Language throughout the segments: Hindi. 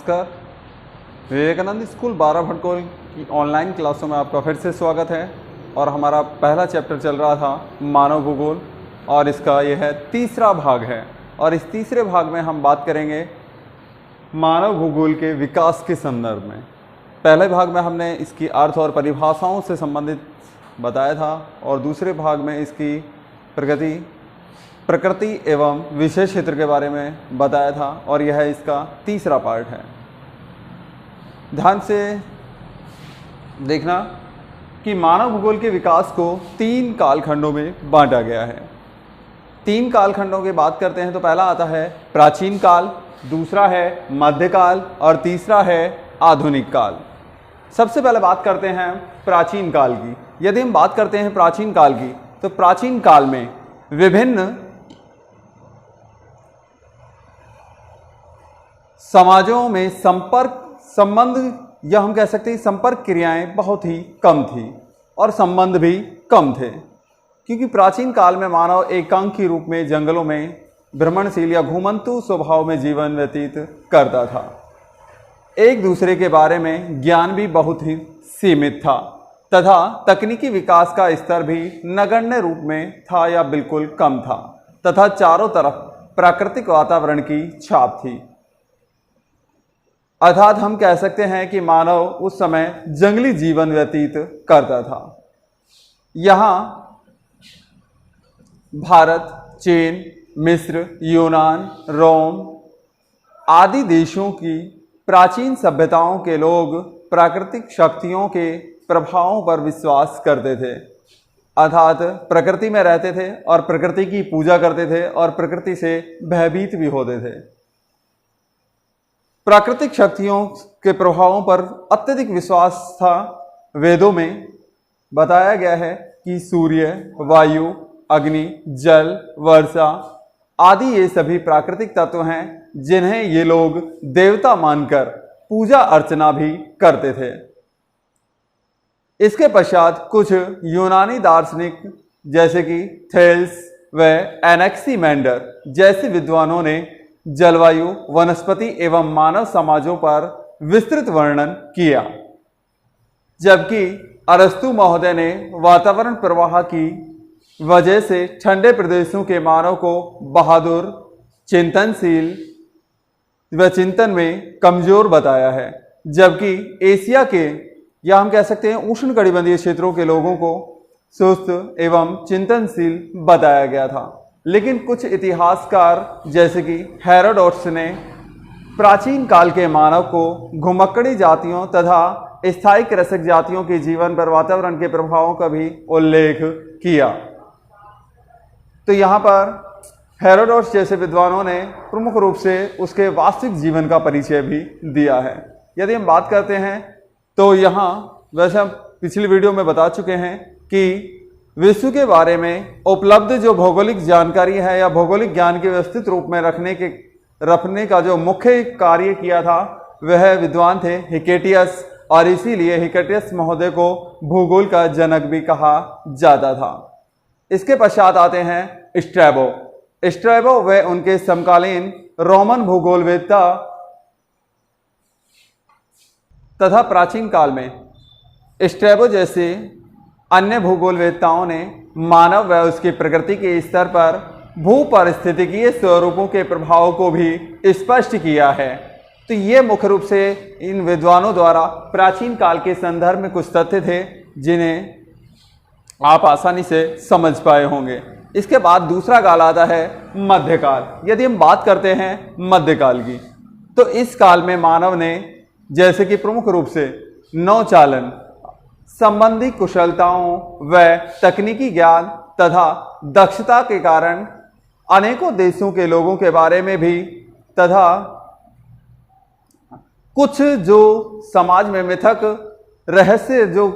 नमस्कार। विवेकानंद स्कूल 12 भटकोल की ऑनलाइन क्लासों में आपका फिर से स्वागत है। और हमारा पहला चैप्टर चल रहा था मानव भूगोल और इसका यह है तीसरा भाग है। और इस तीसरे भाग में हम बात करेंगे मानव भूगोल के विकास के संदर्भ में। पहले भाग में हमने इसकी अर्थ और परिभाषाओं से संबंधित बताया था और दूसरे भाग में इसकी प्रकृति एवं विशेष क्षेत्र के बारे में बताया था और यह इसका तीसरा पार्ट है। ध्यान से देखना कि मानव भूगोल के विकास को 3 कालखंडों में बांटा गया है। 3 कालखंडों की बात करते हैं तो पहला आता है प्राचीन काल, दूसरा है मध्यकाल और तीसरा है आधुनिक काल। सबसे पहले बात करते हैं प्राचीन काल की। यदि हम बात करते हैं प्राचीन काल की तो प्राचीन काल में विभिन्न समाजों में संबंध या हम कह सकते हैं संपर्क क्रियाएं बहुत ही कम थी और संबंध भी कम थे, क्योंकि प्राचीन काल में मानव एकांकी रूप में जंगलों में भ्रमणशील या घुमंतु स्वभाव में जीवन व्यतीत करता था। एक दूसरे के बारे में ज्ञान भी बहुत ही सीमित था तथा तकनीकी विकास का स्तर भी नगण्य रूप में था या बिल्कुल कम था तथा चारों तरफ प्राकृतिक वातावरण की छाप थी। अर्थात हम कह सकते हैं कि मानव उस समय जंगली जीवन व्यतीत करता था। यहाँ भारत, चीन, मिस्र, यूनान, रोम आदि देशों की प्राचीन सभ्यताओं के लोग प्राकृतिक शक्तियों के प्रभावों पर विश्वास करते थे, अर्थात प्रकृति में रहते थे और प्रकृति की पूजा करते थे और प्रकृति से भयभीत भी होते थे। प्राकृतिक शक्तियों के प्रभावों पर अत्यधिक विश्वास था। वेदों में बताया गया है कि सूर्य, वायु, अग्नि, जल, वर्षा आदि ये सभी प्राकृतिक तत्व हैं जिन्हें ये लोग देवता मानकर पूजा अर्चना भी करते थे। इसके पश्चात कुछ यूनानी दार्शनिक जैसे कि थेल्स व एनेक्सीमेंडर जैसे विद्वानों ने जलवायु, वनस्पति एवं मानव समाजों पर विस्तृत वर्णन किया, जबकि अरस्तु महोदय ने वातावरण प्रवाह की वजह से ठंडे प्रदेशों के मानव को बहादुर, चिंतनशील व चिंतन में कमजोर बताया है, जबकि एशिया के या हम कह सकते हैं उष्णकटिबंधीय क्षेत्रों के लोगों को सुस्त एवं चिंतनशील बताया गया था। लेकिन कुछ इतिहासकार जैसे कि हेरोडोटस ने प्राचीन काल के मानव को घुमक्कड़ी जातियों तथा स्थायी कृषक जातियों के जीवन पर वातावरण के प्रभावों का भी उल्लेख किया। तो यहाँ पर हेरोडोटस जैसे विद्वानों ने प्रमुख रूप से उसके वास्तविक जीवन का परिचय भी दिया है। यदि हम बात करते हैं तो यहाँ वैसे हम पिछली वीडियो में बता चुके हैं कि विश्व के बारे में उपलब्ध जो भौगोलिक जानकारी है या भौगोलिक ज्ञान के व्यवस्थित रूप में रखने का जो मुख्य कार्य किया था वह विद्वान थे हिकेटियस, और इसीलिए हिकेटियस महोदय को भूगोल का जनक भी कहा जाता था। इसके पश्चात आते हैं स्ट्रैबो व उनके समकालीन रोमन भूगोलवेत्ता तथा प्राचीन काल में स्ट्रैबो जैसे अन्य भूगोलवेत्ताओं ने मानव व उसकी प्रकृति के स्तर पर भूपारिस्थितिकीय स्वरूपों के प्रभाव को भी स्पष्ट किया है। तो ये मुख्य रूप से इन विद्वानों द्वारा प्राचीन काल के संदर्भ में कुछ तथ्य थे जिन्हें आप आसानी से समझ पाए होंगे। इसके बाद दूसरा काल आता है मध्यकाल। यदि हम बात करते हैं मध्यकाल की तो इस काल में मानव ने जैसे कि प्रमुख रूप से नौचालन संबंधी कुशलताओं व तकनीकी ज्ञान तथा दक्षता के कारण अनेकों देशों के लोगों के बारे में भी तथा कुछ जो समाज में मिथक रहस्य जो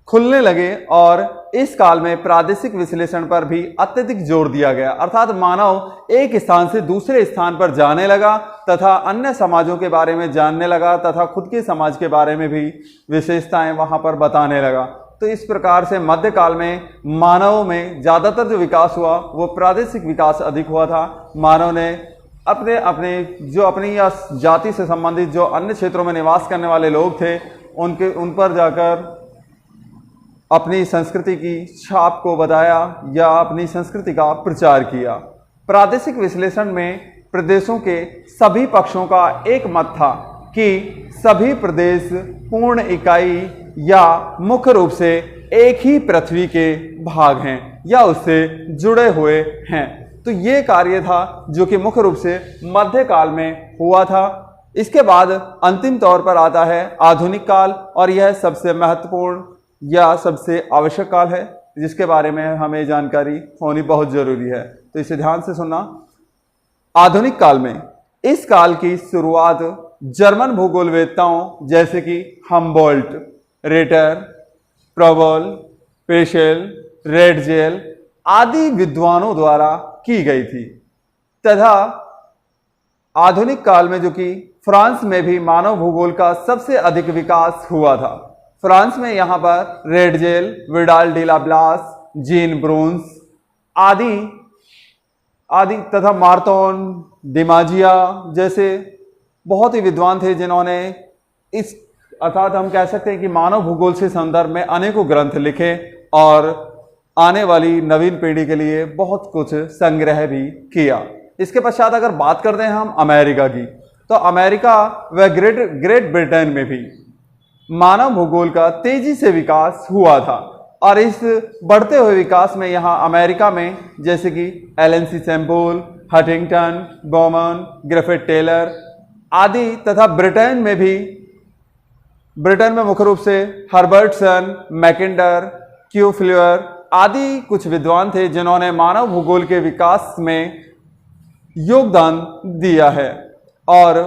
खुलने लगे, और इस काल में प्रादेशिक विश्लेषण पर भी अत्यधिक जोर दिया गया। अर्थात मानव एक स्थान से दूसरे स्थान पर जाने लगा तथा अन्य समाजों के बारे में जानने लगा तथा खुद के समाज के बारे में भी विशेषताएं वहां पर बताने लगा। तो इस प्रकार से मध्यकाल में मानव में ज़्यादातर जो विकास हुआ वो प्रादेशिक विकास अधिक हुआ था। मानव ने अपने अपने जो अपनी या जाति से संबंधित जो अन्य क्षेत्रों में निवास करने वाले लोग थे उन पर जाकर अपनी संस्कृति की छाप को बताया या अपनी संस्कृति का प्रचार किया। प्रादेशिक विश्लेषण में प्रदेशों के सभी पक्षों का एक मत था कि सभी प्रदेश पूर्ण इकाई या मुख्य रूप से एक ही पृथ्वी के भाग हैं या उससे जुड़े हुए हैं। तो ये कार्य था जो कि मुख्य रूप से मध्यकाल में हुआ था। इसके बाद अंतिम तौर पर आता है आधुनिक काल, और यह सबसे महत्वपूर्ण या सबसे आवश्यक काल है जिसके बारे में हमें जानकारी होनी बहुत जरूरी है। तो इसे ध्यान से सुनना। आधुनिक काल में इस काल की शुरुआत जर्मन भूगोलवेत्ताओं जैसे कि हम्बोल्ट, रेटर, प्रबल, पेशेल, रेडजेल आदि विद्वानों द्वारा की गई थी तथा आधुनिक काल में जो कि फ्रांस में भी मानव भूगोल का सबसे अधिक विकास हुआ था। फ्रांस में यहाँ पर रेडजेल, विडाल डी ला ब्लास, जीन ब्रून्स आदि तथा मार्तोन, डिमाजिया जैसे बहुत ही विद्वान थे जिन्होंने इस अर्थात हम कह सकते हैं कि मानव भूगोल से संदर्भ में अनेकों ग्रंथ लिखे और आने वाली नवीन पीढ़ी के लिए बहुत कुछ संग्रह भी किया। इसके पश्चात अगर बात करते हैं हम अमेरिका की, तो अमेरिका व ग्रेट ब्रिटेन में भी मानव भूगोल का तेजी से विकास हुआ था। और इस बढ़ते हुए विकास में यहाँ अमेरिका में जैसे कि Ellen C Semple, Huntington, Bowman, Griffith Taylor आदि तथा ब्रिटेन में मुख्य रूप से हर्बर्टसन, मैकिंडर, क्यू फ्लेवर आदि कुछ विद्वान थे जिन्होंने मानव भूगोल के विकास में योगदान दिया है। और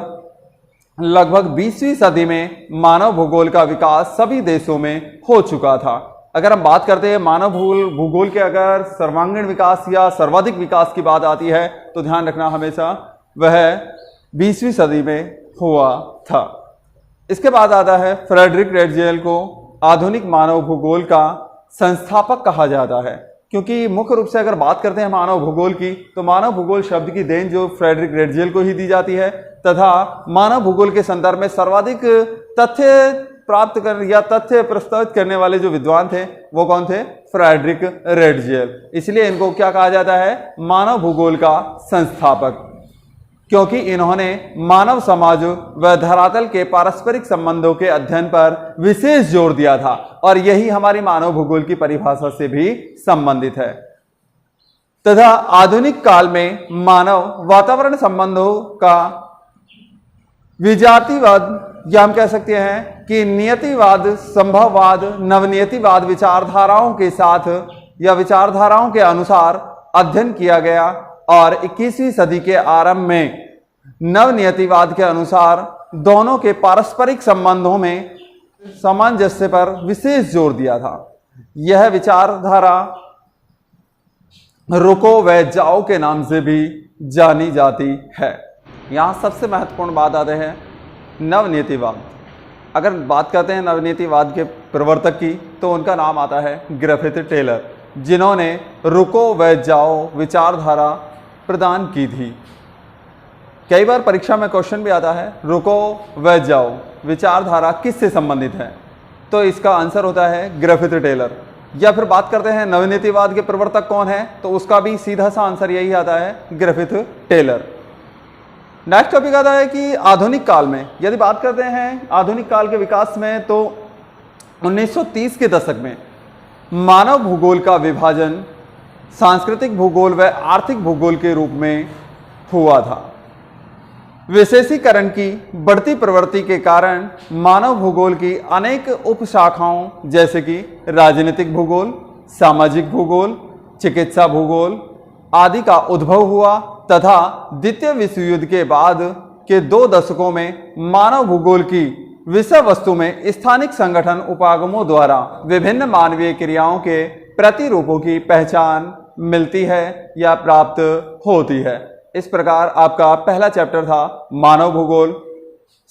लगभग 20वीं सदी में मानव भूगोल का विकास सभी देशों में हो चुका था। अगर हम बात करते हैं मानव भूगोल के अगर सर्वांगीण विकास या सर्वाधिक विकास की बात आती है तो ध्यान रखना हमेशा वह 20वीं सदी में हुआ था। इसके बाद आता है फ्रेडरिक रेडजेल को आधुनिक मानव भूगोल का संस्थापक कहा जाता है, क्योंकि मुख्य रूप से अगर बात करते हैं मानव भूगोल की तो मानव भूगोल शब्द की देन जो फ्रेडरिक रेडजेल को ही दी जाती है तथा मानव भूगोल के संदर्भ में सर्वाधिक तथ्य प्राप्त कर या तथ्य प्रस्तावित करने वाले जो विद्वान थे वो कौन थे? Friedrich Ratzel. इसलिए इनको क्या कहा जाता है? मानव भूगोल का संस्थापक, क्योंकि इन्होंने मानव समाज व धरातल के पारस्परिक संबंधों के अध्ययन पर विशेष जोर दिया था और यही हमारी मानव भूगोल की परिभाषा से भी संबंधित है। तथा आधुनिक काल में मानव वातावरण संबंधों का विजातीवाद या हम कह सकते हैं कि नियतिवाद, संभववाद, नवनियतिवाद विचारधाराओं के साथ या विचारधाराओं के अनुसार अध्ययन किया गया और 21वीं सदी के आरंभ में नवनियतिवाद के अनुसार दोनों के पारस्परिक संबंधों में सामंजस्य पर विशेष जोर दिया था। यह विचारधारा रुको व जाओ के नाम से भी जानी जाती है। यहाँ सबसे महत्वपूर्ण बात आते हैं नवनियतिवाद। अगर बात करते हैं नवनियतिवाद के प्रवर्तक की तो उनका नाम आता है ग्रिफिथ टेलर, जिन्होंने रुको व जाओ विचारधारा प्रदान की थी। कई बार परीक्षा में क्वेश्चन भी आता है रुको व जाओ विचारधारा किससे संबंधित है, तो इसका आंसर होता है ग्रिफिथ टेलर। या फिर बात करते हैं नवनियतिवाद के प्रवर्तक कौन है, तो उसका भी सीधा सा आंसर यही आता है ग्रिफिथ टेलर। नेक्स्ट टॉपिक आता है कि आधुनिक काल में यदि बात करते हैं आधुनिक काल के विकास में, तो 1930 के दशक में मानव भूगोल का विभाजन सांस्कृतिक भूगोल व आर्थिक भूगोल के रूप में हुआ था। विशेषीकरण की बढ़ती प्रवृत्ति के कारण मानव भूगोल की अनेक उपशाखाओं जैसे कि राजनीतिक भूगोल, सामाजिक भूगोल, चिकित्सा भूगोल आदि का उद्भव हुआ तथा द्वितीय विश्व युद्ध के बाद के 2 दशकों में मानव भूगोल की विषय वस्तु में स्थानिक संगठन उपागमों द्वारा विभिन्न मानवीय क्रियाओं के प्रतिरूपों की पहचान मिलती है या प्राप्त होती है। इस प्रकार आपका पहला चैप्टर था मानव भूगोल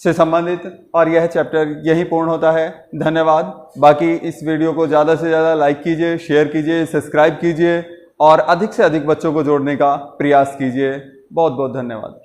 से संबंधित और यह चैप्टर यहीं पूर्ण होता है। धन्यवाद। बाकी इस वीडियो को ज़्यादा से ज़्यादा लाइक कीजिए, शेयर कीजिए, सब्सक्राइब कीजिए और अधिक से अधिक बच्चों को जोड़ने का प्रयास कीजिए। बहुत बहुत धन्यवाद।